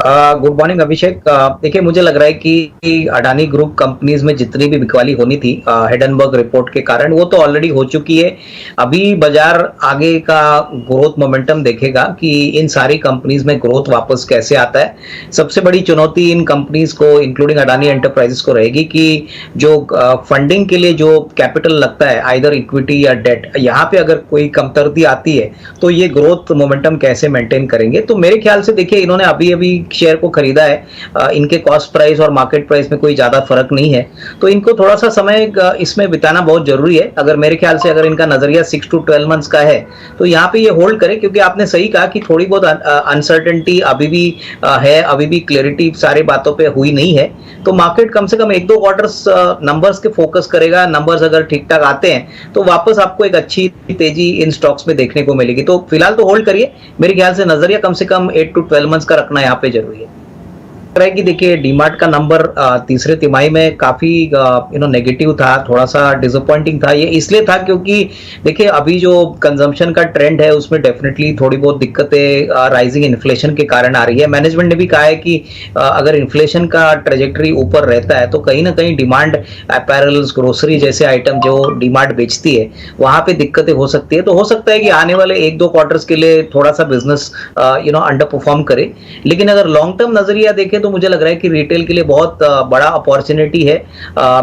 Good morning अभिषेक। देखिए, मुझे लग रहा है कि अडानी ग्रुप कंपनीज में जितनी भी बिकवाली होनी थी हिडनबर्ग रिपोर्ट के कारण, वो तो ऑलरेडी हो चुकी है। अभी बाजार आगे का ग्रोथ मोमेंटम देखेगा कि इन सारी कंपनीज में ग्रोथ वापस कैसे आता है। सबसे बड़ी चुनौती इन कंपनीज को इंक्लूडिंग अडानी एंटरप्राइजेस को रहेगी कि जो फंडिंग के लिए जो कैपिटल लगता है, आइदर इक्विटी या डेट, यहाँ पे अगर कोई कमतरती आती है तो ये ग्रोथ मोमेंटम कैसे मेंटेन करेंगे। तो मेरे ख्याल से देखिए, इन्होंने अभी अभी शेयर को खरीदा है, इनके कॉस्ट प्राइस और मार्केट प्राइस में कोई ज्यादा फर्क नहीं है, तो इनको थोड़ा सा समय इसमें बिताना बहुत जरूरी है। अगर मेरे ख्याल से अगर इनका नजरिया 6 to 12 मंथ्स का है तो यहाँ पे ये होल्ड करे, क्योंकि आपने सही कहा कि थोड़ी बहुत अनसर्टेनिटी अभी भी है, अभी भी क्लैरिटी सारी बातों पे हुई नहीं है। तो मार्केट कम से कम 1-2 क्वार्टर्स नंबर्स के फोकस करेगा। नंबर्स अगर ठीक ठाक आते हैं तो वापस आपको एक अच्छी तेजी इन स्टॉक्स में देखने को मिलेगी। तो फिलहाल तो होल्ड करिए। मेरे ख्याल से नजरिया कम से कम 8 to 12 मंथ्स का रखना यहाँ पे जरूरी है। रहा है कि देखिए, डीमार्ट का नंबर तीसरे तिमाही में काफी नेगेटिव था, थोड़ा सा डिसअपॉइंटिंग था। ये इसलिए था क्योंकि देखिए, अभी जो कंजम्पशन का ट्रेंड है उसमें डेफिनेटली थोड़ी बहुत दिक्कतें राइजिंग इन्फ्लेशन के कारण आ रही है। मैनेजमेंट ने भी कहा है कि अगर इन्फ्लेशन का ट्रेजेक्टरी ऊपर रहता है तो कहीं ना कहीं डिमांड, अपैरल्स, ग्रोसरी जैसे आइटम जो डीमार्ट बेचती है वहां पे दिक्कतें हो सकती है। तो हो सकता है कि आने वाले 1-2 क्वार्टर्स के लिए थोड़ा सा बिजनेस अंडर परफॉर्म करे। लेकिन अगर लॉन्ग टर्म नजरिया देखें तो मुझे लग रहा है कि रिटेल के लिए बहुत बड़ा अपॉर्चुनिटी है।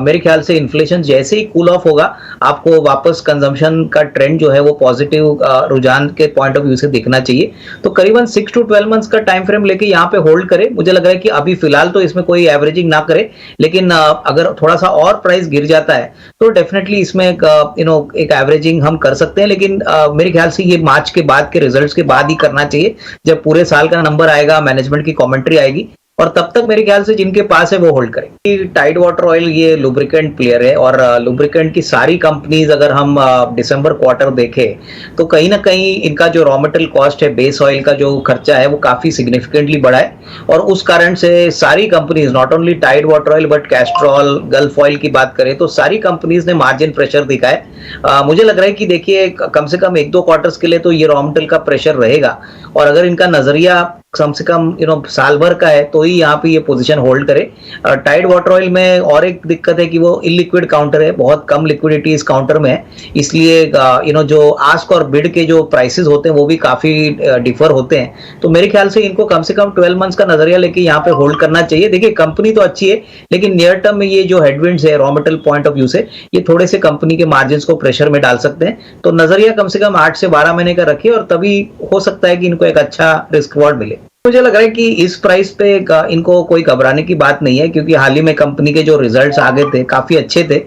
मेरे ख्याल से इन्फ्लेशन जैसे ही कूल ऑफ होगा, आपको वापस कंजम्पशन का ट्रेंड जो है वो पॉजिटिव रुझान के पॉइंट ऑफ व्यू से दिखना चाहिए। तो करीबन 6 to 12 मंथ्स का टाइम फ्रेम लेके यहाँ पे होल्ड करे। मुझे लग रहा है कि अभी फिलहाल तो इसमें कोई एवरेजिंग ना करे, लेकिन अगर थोड़ा सा और प्राइस गिर जाता है तो डेफिनेटली इसमें एक एवरेजिंग हम कर सकते हैं। लेकिन मेरे ख्याल से ये मार्च के बाद के रिजल्ट्स के बाद ही करना चाहिए, जब पूरे साल का नंबर आएगा, मैनेजमेंट की कमेंट्री आएगी, और तब तक मेरे ख्याल से जिनके पास है वो होल्ड करें। टाइड वाटर ऑयल ये लुब्रिकेंट प्लेयर है, और लुब्रिकेंट की सारी कंपनीज अगर हम दिसंबर क्वार्टर देखें तो कहीं ना कहीं इनका जो रॉ मटेरियल कॉस्ट है, बेस ऑयल का जो खर्चा है, वो काफी सिग्निफिकेंटली बढ़ा है। और उस कारण से सारी companies, not only Tide Water Oil but Castrol, Gulf Oil की बात करें तो सारी कंपनीज ने मार्जिन प्रेशर दिखा है। मुझे लग रहा है कि देखिए, कम से कम 1-2 क्वार्टर्स के लिए तो ये रॉ मटेरियल का प्रेशर रहेगा, और अगर इनका नजरिया कम से कम साल भर का है तो ही यहाँ पे ये पोजीशन होल्ड करे। टाइड वाटर ऑयल में और एक दिक्कत है कि वो इलिक्विड काउंटर है, बहुत कम लिक्विडिटी इस काउंटर में है, इसलिए जो आस्क और बिड के जो प्राइसेस होते हैं वो भी काफी डिफर होते हैं। तो मेरे ख्याल से इनको कम से कम 12 मंथ्स का नजरिया लेके यहाँ पे होल्ड करना चाहिए। देखिए, कंपनी तो अच्छी है, लेकिन नियर टर्म में ये जो हेडविंड्स है raw material point of view से, ये थोड़े से कंपनी के मार्जिन को प्रेशर में डाल सकते हैं। तो नजरिया कम से कम 8 से 12 महीने का रखिए, और तभी हो सकता है कि इनको एक अच्छा रिस्क रिवॉर्ड मिले। मुझे लग रहा है कि इस प्राइस पे इनको कोई घबराने की बात नहीं है, क्योंकि हाल ही में कंपनी के जो रिजल्ट्स आ गए थे काफी अच्छे थे।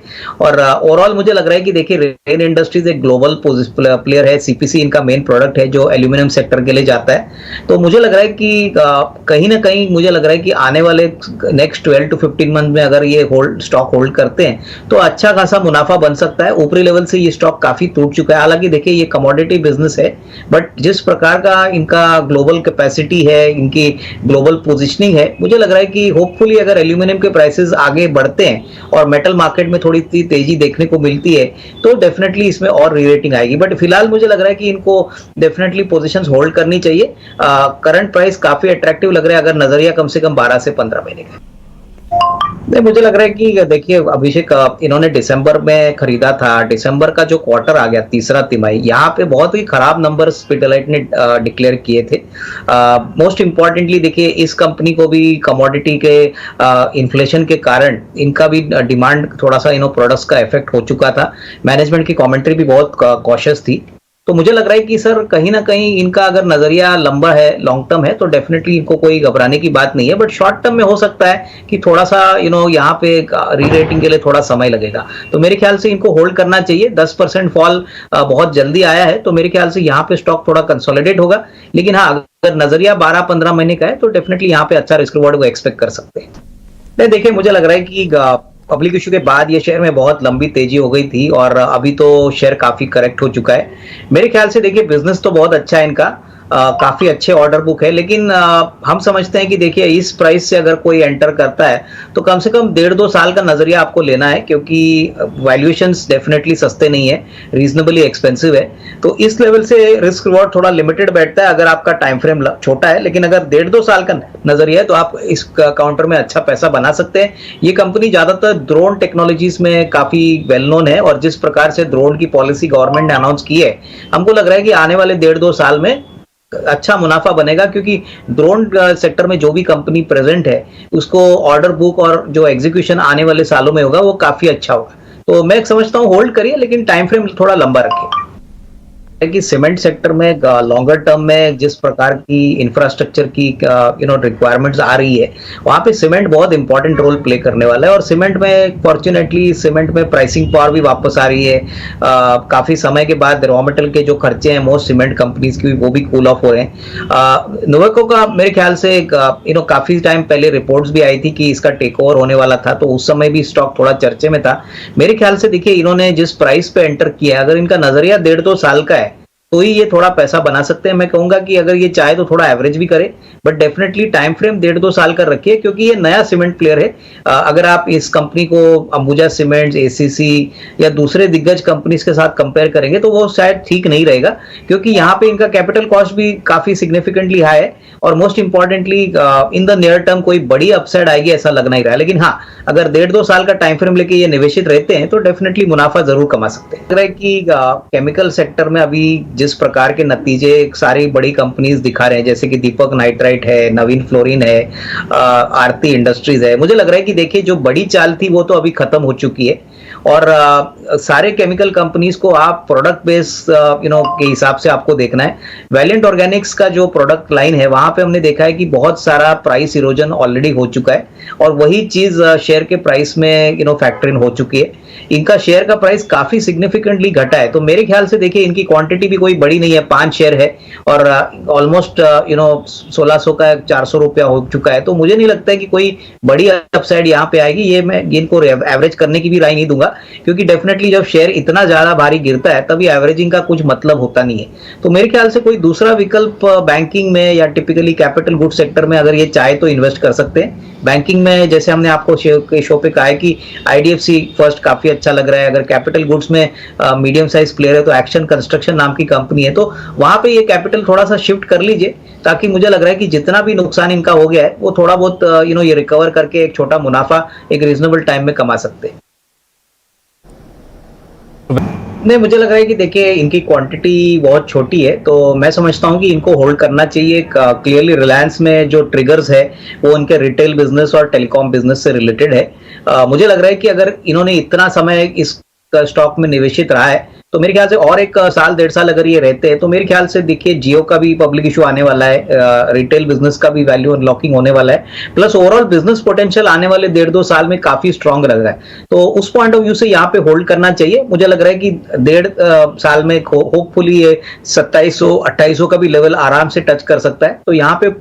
और ओवरऑल मुझे लग रहा है कि देखिए, रेन इंडस्ट्रीज एक ग्लोबल प्लेयर है, सीपीसी इनका मेन प्रोडक्ट है जो एल्यूमिनियम सेक्टर के लिए जाता है। तो मुझे लग रहा है कि कहीं ना कहीं मुझे लग रहा है कि आने वाले नेक्स्ट 12 to 15 मंथ में अगर ये स्टॉक होल्ड करते हैं तो अच्छा खासा मुनाफा बन सकता है। ऊपरी लेवल से ये स्टॉक काफी टूट चुका है। हालांकि देखिए, ये कमोडिटी बिजनेस है, बट जिस प्रकार का इनका ग्लोबल कैपेसिटी है, इनकी ग्लोबल पोजीशनिंग है, मुझे लग रहा है कि होपफुली अगर एल्यूमिनियम के प्राइसेस आगे बढ़ते हैं और मेटल मार्केट में थोड़ी सी तेजी देखने को मिलती है तो डेफिनेटली इसमें और रीरेटिंग आएगी। बट फिलहाल मुझे लग रहा है कि इनको डेफिनेटली पोजीशंस होल्ड करनी चाहिए। करंट प्राइस काफी अट्रैक्टिव लग रहा है, अगर नजरिया कम से कम 12 से 15 महीने का। नहीं, मुझे लग रहा है कि देखिए अभिषेक, इन्होंने दिसंबर में खरीदा था। दिसंबर का जो क्वार्टर आ गया, तीसरा तिमाही, यहाँ पे बहुत ही खराब नंबर्स पिडिलाइट ने डिक्लेयर किए थे। मोस्ट इंपॉर्टेंटली देखिए, इस कंपनी को भी कमोडिटी के इन्फ्लेशन के कारण इनका भी डिमांड थोड़ा सा प्रोडक्ट्स का इफेक्ट हो चुका था। मैनेजमेंट की कमेंट्री भी बहुत कॉशियस थी। तो मुझे लग रहा है कि सर कहीं ना कहीं इनका अगर नजरिया लंबा है, लॉन्ग टर्म है, तो डेफिनेटली इनको कोई घबराने की बात नहीं है। बट शॉर्ट टर्म में हो सकता है कि थोड़ा सा यहाँ पे री रेटिंग के लिए थोड़ा समय लगेगा। तो मेरे ख्याल से इनको होल्ड करना चाहिए। 10% फॉल बहुत जल्दी आया है, तो मेरे ख्याल से यहाँ पे स्टॉक थोड़ा कंसोलिडेट होगा। लेकिन हाँ, अगर नजरिया 12-15 महीने का है तो डेफिनेटली यहाँ पे अच्छा रिस्क रिवॉर्ड को एक्सपेक्ट कर सकते हैं। नहीं, देखिए, मुझे लग रहा है कि पब्लिक इशू के बाद ये शेयर में बहुत लंबी तेजी हो गई थी, और अभी तो शेयर काफी करेक्ट हो चुका है। मेरे ख्याल से देखिए, बिजनेस तो बहुत अच्छा है इनका। काफी अच्छे ऑर्डर बुक है, लेकिन हम समझते हैं कि देखिए इस प्राइस से अगर कोई एंटर करता है तो कम से कम 1.5-2 साल का नजरिया आपको लेना है, क्योंकि वैल्यूएशंस डेफिनेटली सस्ते नहीं है, रीजनेबली एक्सपेंसिव है। तो इस लेवल से रिस्क रिवॉर्ड थोड़ा लिमिटेड बैठता है अगर आपका टाइम फ्रेम छोटा है, लेकिन अगर 1.5-2 साल का नजरिया है तो आप इस काउंटर में अच्छा पैसा बना सकते हैं। ये कंपनी ज्यादातर ड्रोन टेक्नोलॉजीज में काफी वेल नोन है, और जिस प्रकार से ड्रोन की पॉलिसी गवर्नमेंट ने अनाउंस की है, हमको लग रहा है कि आने वाले 1.5-2 साल में अच्छा मुनाफा बनेगा, क्योंकि ड्रोन सेक्टर में जो भी कंपनी प्रेजेंट है उसको ऑर्डर बुक और जो एग्जीक्यूशन आने वाले सालों में होगा वो काफी अच्छा होगा। तो मैं समझता हूँ होल्ड करिए, लेकिन टाइम फ्रेम थोड़ा लंबा रखिए। कि सीमेंट सेक्टर में लॉन्गर टर्म में जिस प्रकार की इंफ्रास्ट्रक्चर की रिक्वायरमेंट्स आ रही है, वहां पे सीमेंट बहुत इंपॉर्टेंट रोल प्ले करने वाला है। और सीमेंट में फॉर्चुनेटली सीमेंट में प्राइसिंग पावर भी वापस आ रही है। काफी समय के बाद रॉ मटेरियल के जो खर्चे हैं मोस्ट सीमेंट कंपनीज की वो भी कूल ऑफ हो रहे हैं। नोवेको का मेरे ख्याल से काफी टाइम पहले रिपोर्ट्स भी आई थी कि इसका टेक ओवर होने वाला था, तो उस समय भी स्टॉक थोड़ा चर्चे में था। मेरे ख्याल से देखिए इन्होंने जिस प्राइस पे एंटर किया है, अगर इनका नजरिया 1.5-2 साल का है तो ही ये थोड़ा पैसा बना सकते हैं। मैं कहूंगा कि अगर ये चाहे तो थोड़ा एवरेज भी करे, बट डेफिनेटली टाइम फ्रेम 1.5-2 साल का रखिए, क्योंकि ये नया सीमेंट प्लेयर है। अगर आप इस कंपनी को अंबुजा सीमेंट्स, एसीसी या दूसरे दिग्गज कंपनीज के साथ कंपेयर करेंगे तो वो शायद ठीक नहीं रहेगा, क्योंकि यहाँ पे इनका कैपिटल कॉस्ट भी काफी सिग्निफिकेंटली हाई है, और most importantly in the near term कोई बड़ी अपसाइड आएगी ऐसा लग नहीं रहा है। लेकिन हाँ, अगर 1.5-2 साल का टाइम फ्रेम लेके ये निवेशित रहते हैं तो डेफिनेटली मुनाफा जरूर कमा सकते हैं। लग रहा है कि केमिकल सेक्टर में अभी जिस प्रकार के नतीजे सारी बड़ी कंपनीज दिखा रहे हैं, जैसे कि दीपक नाइट्राइट है, नवीन फ्लोरिन है, आरती इंडस्ट्रीज है, मुझे लग रहा है कि देखिए जो बड़ी चाल थी वो तो अभी खत्म हो चुकी है, और सारे केमिकल कंपनीज को आप प्रोडक्ट बेस के हिसाब से आपको देखना है। वैलिएंट ऑर्गेनिक्स का जो प्रोडक्ट लाइन है वहां पे हमने देखा है कि बहुत सारा प्राइस इरोजन ऑलरेडी हो चुका है, और वही चीज शेयर के प्राइस में फैक्टर इन हो चुकी है। इनका शेयर का प्राइस काफी सिग्निफिकेंटली घटा है, तो मेरे ख्याल से देखिए इनकी क्वांटिटी भी कोई बड़ी नहीं है, 5 शेयर है और ऑलमोस्ट 1600 का 400 रुपया हो चुका है। तो मुझे नहीं लगता है कि कोई बड़ी अपसाइड यहाँ पे आएगी। ये मैं इनको एवरेज करने की भी राय नहीं दूंगा, क्योंकि डेफिनेटली जब शेयर इतना ज्यादा भारी गिरता है तभी एवरेजिंग का कुछ मतलब होता नहीं है। तो मेरे ख्याल से कोई दूसरा विकल्प बैंकिंग में या टिपिकली कैपिटल गुड सेक्टर में अगर ये चाहे तो इन्वेस्ट कर सकते हैं। बैंकिंग में जैसे हमने आपको शो पे कहा है कि आईडीएफसी फर्स्ट काफी अच्छा लग रहा है। अगर कैपिटल गुड्स में मीडियम साइज प्लेयर है तो एक्शन कंस्ट्रक्शन नाम की कंपनी है, तो वहां पे ये कैपिटल थोड़ा सा शिफ्ट कर लीजिए, ताकि मुझे लग रहा है कि जितना भी नुकसान इनका हो गया है वो थोड़ा बहुत ये रिकवर करके एक छोटा मुनाफा एक रीजनेबल टाइम में कमा सकते हैं। नहीं, मुझे लग रहा है कि देखिए इनकी क्वांटिटी बहुत छोटी है, तो मैं समझता हूं कि इनको होल्ड करना चाहिए। क्लियरली रिलायंस में जो ट्रिगर्स है वो उनके रिटेल बिजनेस और टेलीकॉम बिजनेस से रिलेटेड है। मुझे लग रहा है कि अगर इन्होंने इतना समय इस स्टॉक में निवेशित रहा है तो मेरे ख्याल से और 1 साल 1.5 साल अगर ये रहते हैं तो मेरे ख्याल से देखिए जियो का भी पब्लिक इशू आने वाला है, रिटेल बिजनेस का भी वैल्यू अनलॉकिंग होने वाला है, प्लस ओवरऑल बिजनेस पोटेंशियल आने वाले 1.5-2 साल में काफी स्ट्रांग लग रहा है। तो उस पॉइंट ऑफ व्यू से यहाँ पे होल्ड करना चाहिए। मुझे लग रहा है कि 1.5 साल में होपफुली ये 2700-2800 का भी लेवल आराम से टच कर सकता है। तो यहाँ पे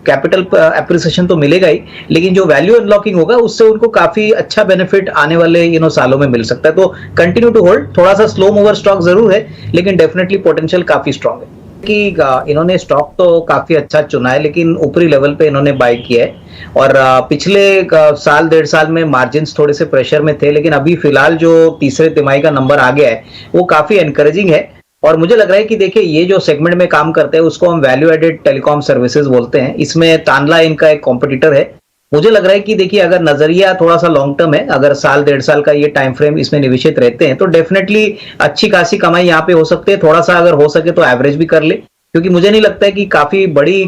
कैपिटल एप्रिसिएशन तो मिलेगा ही, लेकिन जो वैल्यू अनलॉकिंग होगा उससे उनको काफी अच्छा बेनिफिट आने वाले सालों में मिल सकता है। तो कंटिन्यू टू होल्ड। थोड़ा सा स्लो मूवर स्टॉक जरूर है, लेकिन डेफिनेटली पोटेंशियल काफी स्ट्रांग है। कि इन्होंने स्टॉक तो काफी अच्छा चुना है, लेकिन ऊपरी लेवल पे इन्होंने बाय किया है, और पिछले साल 1.5 साल में मार्जिन्स थोड़े से प्रेशर में थे, लेकिन अभी फिलहाल जो तीसरे तिमाही का नंबर आ गया है वो काफी एनकरेजिंग है। और मुझे लग रहा है कि देखिए ये जो सेगमेंट में काम करते हैं उसको हम वैल्यू एडेड टेलीकॉम सर्विसेज बोलते हैं। इसमें तानला इनका एक कॉम्पिटिटर है। मुझे लग रहा है कि देखिए अगर नजरिया थोड़ा सा लॉन्ग टर्म है, अगर साल 1.5 साल का ये टाइम फ्रेम इसमें निवेशित रहते हैं तो डेफिनेटली अच्छी खासी कमाई यहाँ पे हो सकती है। थोड़ा सा अगर हो सके तो एवरेज भी कर ले, क्योंकि मुझे नहीं लगता है कि काफी बड़ी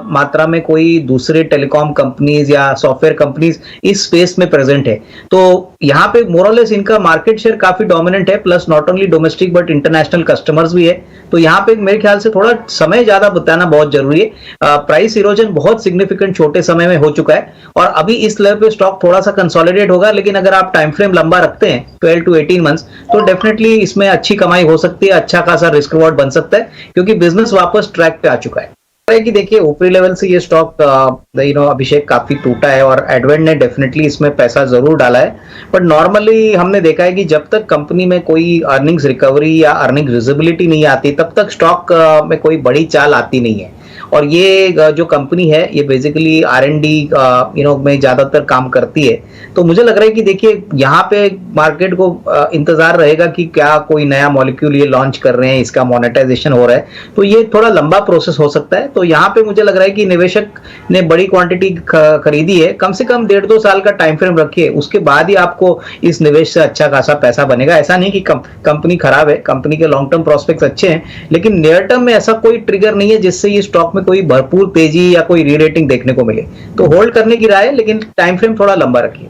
मात्रा में कोई दूसरे टेलीकॉम कंपनीज या सॉफ्टवेयर कंपनीज इस स्पेस में प्रेजेंट है। तो यहाँ पे मोरलेस इनका मार्केट शेयर काफी डोमिनेंट है, plus not only domestic but international customers भी है। तो यहाँ पे मेरे ख्याल से थोड़ा समय ज्यादा बताना बहुत जरूरी है। प्राइस इरोजन बहुत सिग्निफिकेंट छोटे समय में हो चुका है, और अभी इस लेवल पे स्टॉक थोड़ा सा कंसोलिडेट होगा, लेकिन अगर आप टाइम फ्रेम लंबा रखते हैं 12 to 18 मंथ्स तो डेफिनेटली इसमें अच्छी कमाई हो सकती है, अच्छा खासा रिस्क रिवॉर्ड बन सकता है, क्योंकि बिजनेस वापस ट्रैक पे आ चुका है। है कि देखिए ऊपरी लेवल से ये स्टॉक अभिषेक काफी टूटा है और एडवेंट ने डेफिनेटली इसमें पैसा जरूर डाला है। बट नॉर्मली हमने देखा है कि जब तक कंपनी में कोई अर्निंग्स रिकवरी या अर्निंग विजिबिलिटी नहीं आती तब तक स्टॉक में कोई बड़ी चाल आती नहीं है। और ये जो कंपनी है ये बेसिकली R&D में ज्यादातर काम करती है। तो मुझे लग रहा है कि देखिए यहाँ पे मार्केट को इंतजार रहेगा कि क्या कोई नया मॉलिक्यूल ये लॉन्च कर रहे हैं, इसका मोनेटाइजेशन हो रहा है, तो ये थोड़ा लंबा प्रोसेस हो सकता है। तो यहाँ पे मुझे लग रहा है कि निवेशक ने बड़ी क्वांटिटी खरीदी है, कम से कम 1.5-2 साल का टाइम फ्रेम रखिए, उसके बाद ही आपको इस निवेश से अच्छा खासा पैसा बनेगा। ऐसा नहीं कि कंपनी खराब है, कंपनी के लॉन्ग टर्म प्रोस्पेक्ट्स अच्छे हैं, लेकिन नियर टर्म में ऐसा कोई ट्रिगर नहीं है जिससे ये स्टॉक में कोई भरपूर तेजी या कोई री-रेटिंग देखने को मिले। तो होल्ड करने की राय है, लेकिन टाइम फ्रेम थोड़ा लंबा रखिए।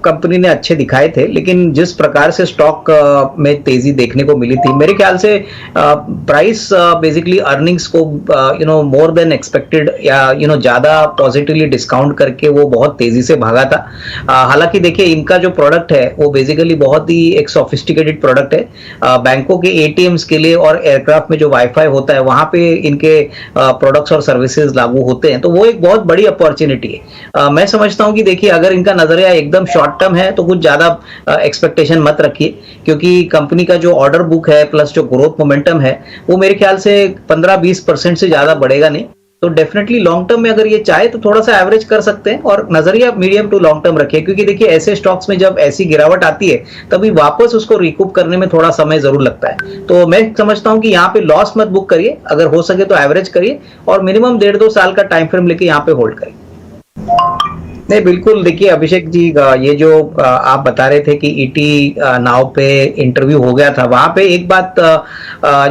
कंपनी ने अच्छे दिखाए थे, लेकिन जिस प्रकार से स्टॉक में तेजी देखने को मिली थी, मेरे ख्याल से प्राइस बेसिकली अर्निंग्स को मोर देन एक्सपेक्टेड या ज्यादा पॉजिटिवली डिस्काउंट करके वो बहुत तेजी से भागा था। हालांकि देखिए इनका जो प्रोडक्ट है वो बेसिकली बहुत ही एक सोफिस्टिकेटेड प्रोडक्ट है। बैंकों के एटीएम्स के लिए और एयरक्राफ्ट में जो वाईफाई होता है वहां पे इनके प्रोडक्ट्स और सर्विसेज लागू होते हैं, तो वो एक बहुत बड़ी अपॉर्चुनिटी है। मैं समझता हूं कि देखिए अगर इनका नजरिया एकदम शॉर्ट टर्म है तो कुछ ज्यादा एक्सपेक्टेशन मत रखिए, क्योंकि कंपनी का जो ऑर्डर बुक है प्लस जो ग्रोथ मोमेंटम है वो मेरे ख्याल से 15-20% से ज्यादा बढ़ेगा नहीं। तो डेफिनेटली लॉन्ग टर्म में अगर ये चाहे तो थोड़ा सा एवरेज कर सकते हैं और नजरिया मीडियम टू लॉन्ग टर्म रखिए, क्योंकि देखिए ऐसे स्टॉक्स में जब ऐसी गिरावट आती है तभी वापस उसको रिकूप करने में थोड़ा समय जरूर लगता है। तो मैं समझता हूं कि यहाँ पे लॉस मत बुक करिए, अगर हो सके तो एवरेज करिए और मिनिमम 1.5-2 साल का टाइम फ्रेम लेके यहाँ पे होल्ड करिए। नहीं बिल्कुल, देखिए अभिषेक जी, ये जो आप बता रहे थे कि ईटी नाउ पे इंटरव्यू हो गया था, वहां पे एक बात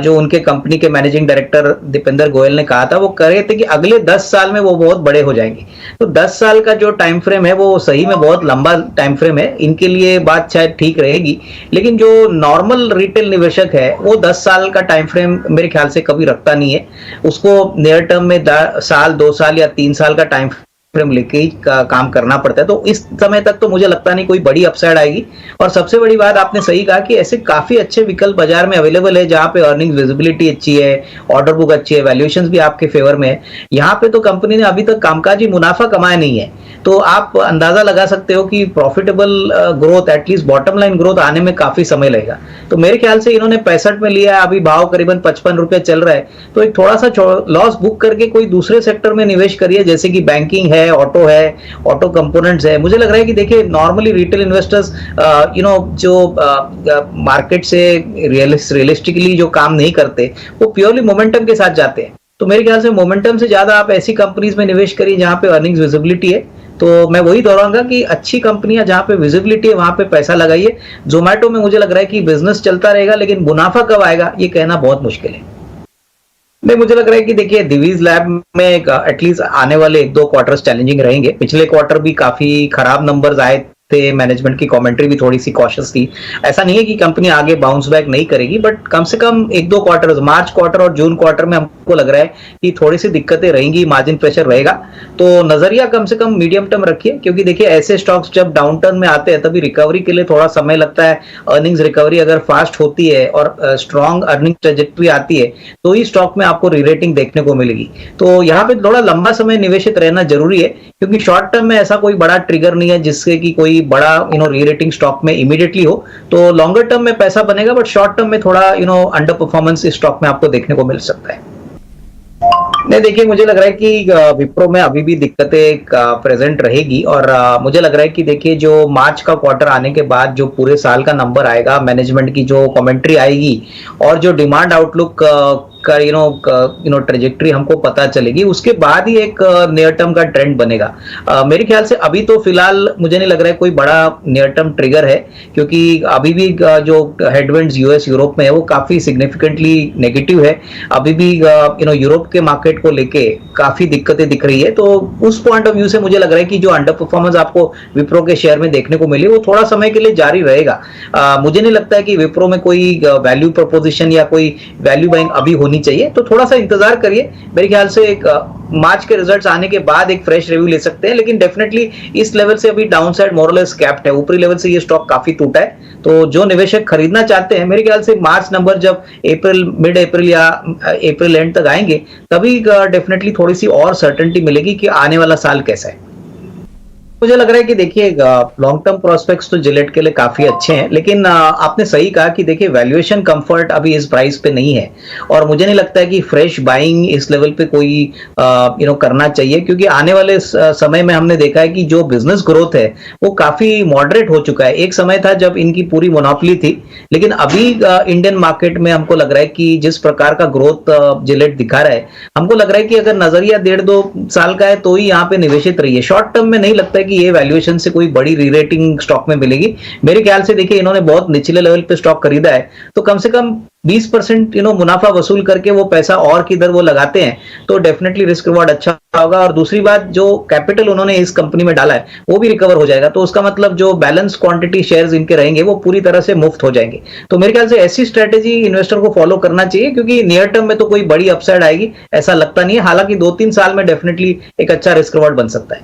जो उनके कंपनी के मैनेजिंग डायरेक्टर दीपेंद्र गोयल ने कहा था, वो कह रहे थे कि अगले 10 साल में वो बहुत बड़े हो जाएंगे। तो 10 साल का जो टाइम फ्रेम है वो सही में बहुत लंबा टाइम फ्रेम है, इनके लिए बात शायद ठीक रहेगी, लेकिन जो नॉर्मल रिटेल निवेशक है वो 10 साल का टाइम फ्रेम मेरे ख्याल से कभी रखता नहीं है। उसको नियर टर्म में साल 2 साल या 3 साल का टाइम फ्रेम लेके ही काम करना पड़ता है। तो इस समय तक तो मुझे लगता नहीं कोई बड़ी अपसाइड आएगी। और सबसे बड़ी बात आपने सही कहा कि ऐसे काफी अच्छे विकल्प बाजार में अवेलेबल है जहां पे अर्निंग विजिबिलिटी अच्छी है, ऑर्डर बुक अच्छी है, वैल्यूएशंस भी आपके फेवर में है। यहाँ पे तो कंपनी ने अभी तक कामकाजी मुनाफा कमाया नहीं है, तो आप अंदाजा लगा सकते हो कि profitable growth, at least bottom line growth आने में काफी समय लगेगा। तो मेरे ख्याल से इन्होंने 65 में लिया, अभी भाव करीबन 55 रुपए चल रहा है, तो एक थोड़ा सा लॉस बुक करके कोई दूसरे सेक्टर में निवेश करिए, जैसे कि बैंकिंग है, ऑटो है, ऑटो कंपोनेंट्स है। मुझे लग रहा है कि देखिए नॉर्मली रिटेल इन्वेस्टर्स जो मार्केट से रियलिस्टिकली जो काम नहीं करते वो प्योरली मोमेंटम के साथ जाते हैं। तो मेरे ख्याल से मोमेंटम से ज्यादा आप ऐसी कंपनीज में निवेश करिए जहां पे अर्निंग्स विजिबिलिटी है। तो मैं वही दोहराऊंगा कि अच्छी कंपनियां जहां पे विजिबिलिटी है वहां पे पैसा लगाइए। जोमेटो में मुझे लग रहा है कि बिजनेस चलता रहेगा, लेकिन मुनाफा कब आएगा ये कहना बहुत मुश्किल है। नहीं, मुझे लग रहा है कि देखिए दिवीज लैब में एटलीस्ट आने वाले 1-2 क्वार्टर्स चैलेंजिंग रहेंगे। पिछले क्वार्टर भी काफी खराब नंबर्स आए थे, मैनेजमेंट की कमेंट्री भी थोड़ी सी कॉशियस थी। ऐसा नहीं है कि कंपनी आगे बाउंस बैक नहीं करेगी, बट कम से कम 1-2 क्वार्टर, मार्च क्वार्टर और जून क्वार्टर में हमको लग रहा है कि थोड़ी सी दिक्कतें रहेंगी, मार्जिन प्रेशर रहेगा। तो नजरिया कम से कम मीडियम टर्म रखिए, क्योंकि देखिए ऐसे स्टॉक्स जब डाउन टर्न में आते हैं तभी रिकवरी के लिए थोड़ा समय लगता है। अर्निंग्स रिकवरी अगर फास्ट होती है और स्ट्रॉन्ग अर्निंग ट्रेजेक्ट्री आती है तो ही स्टॉक में आपको रीरेटिंग देखने को मिलेगी। तो यहाँ पे थोड़ा लंबा समय निवेशित रहना जरूरी है, क्योंकि शॉर्ट टर्म में ऐसा कोई बड़ा ट्रिगर नहीं है जिससे कि कोई बड़ा री-रेटिंग स्टॉक में इमीडिएटली हो। तो लॉन्गर टर्म में पैसा बनेगा, बट शॉर्ट टर्म में थोड़ा अंडर परफॉर्मेंस इस स्टॉक में आपको देखने को मिल सकता है। नहीं, देखिए मुझे लग रहा है कि विप्रो में अभी भी दिक्कतें प्रेजेंट रहेगी, और मुझे लग रहा है कि देखिए जो मार्च का क्वार्टर आने के बाद जो पूरे साल का नंबर आएगा, मैनेजमेंट की जो कमेंट्री आएगी और जो डिमांड आउटलुक का ट्रेजेक्ट्री हमको पता चलेगी, उसके बाद ही एक नियर टर्म का ट्रेंड बनेगा। मेरे ख्याल से अभी तो फिलहाल मुझे नहीं लग रहा है कोई बड़ा नियर टर्म ट्रिगर है, क्योंकि अभी भी जो हेडविंड्स यूएस यूरोप में है वो काफी सिग्निफिकेंटली नेगेटिव है। अभी भी यूरोप के मार्केट को लेके काफी दिक्कतें दिख रही है। तो उस पॉइंट ऑफ व्यू से मुझे लग रहा है कि जो अंडर परफॉर्मेंस आपको विप्रो के शेयर में देखने को मिली वो थोड़ा समय के लिए जारी रहेगा। मुझे नहीं लगता है कि विप्रो में कोई वैल्यू प्रपोजिशन या कोई वैल्यू बाइंग अभी होनी होनी चाहिए। तो थोड़ा सा इंतजार करिए, मेरे ख्याल से एक मार्च के रिजल्ट्स आने के बाद एक फ्रेश रिव्यू ले सकते हैं, लेकिन डेफिनेटली इस लेवल से अभी डाउन साइड मोरलेस कैप्ड है, ऊपरी लेवल से ये स्टॉक काफी टूटा है। तो जो निवेशक खरीदना चाहते हैं, मेरे ख्याल से मार्च नंबर जब मिड अप्रैल या अप्रैल एंड तक आएंगे, तभी डेफिनेटली थोड़ी सी और सर्टेनिटी मिलेगी कि आने वाला साल कैसा है। मुझे लग रहा है कि देखिए लॉन्ग टर्म प्रोस्पेक्ट्स तो जिलेट के लिए काफी अच्छे हैं, लेकिन आपने सही कहा कि देखिए वैल्यूएशन कंफर्ट अभी इस प्राइस पे नहीं है, और मुझे नहीं लगता है कि फ्रेश बाइंग इस लेवल पे कोई करना चाहिए, क्योंकि आने वाले समय में हमने देखा है कि जो बिजनेस ग्रोथ है वो काफी मॉडरेट हो चुका है। एक समय था जब इनकी पूरी मोनोपोली थी, लेकिन अभी इंडियन मार्केट में हमको लग रहा है कि जिस प्रकार का ग्रोथ जिलेट दिखा रहा है, हमको लग रहा है कि अगर नजरिया 1.5-2 साल का है तो ही यहाँ पे निवेशित रहिए। शॉर्ट टर्म में नहीं लगता है कि ये वैल्यूएशन से कोई बड़ी रीरेटिंग स्टॉक में मिलेगी। मेरे ख्याल से देखिए इन्होंने बहुत निचले लेवल पे स्टॉक खरीदा है, तो कम से कम 20% मुनाफा वसूल करके वो पैसा और किधर वो लगाते हैं तो डेफिनेटली रिस्क रिवॉर्ड अच्छा होगा। और दूसरी बात, जो कैपिटल उन्होंने इस कंपनी में डाला है वो भी रिकवर हो जाएगा, तो उसका मतलब जो बैलेंस क्वांटिटी शेयर्स इनके रहेंगे वो पूरी तरह से मुफ्त हो जाएंगे। तो मेरे ख्याल से ऐसी स्ट्रेटेजी इन्वेस्टर को फॉलो करना चाहिए, क्योंकि नियर टर्म में तो कोई बड़ी अपसाइड आएगी ऐसा लगता नहीं है। हालांकि 2-3 साल में डेफिनेटली एक अच्छा रिस्क रिवॉर्ड बन सकता है।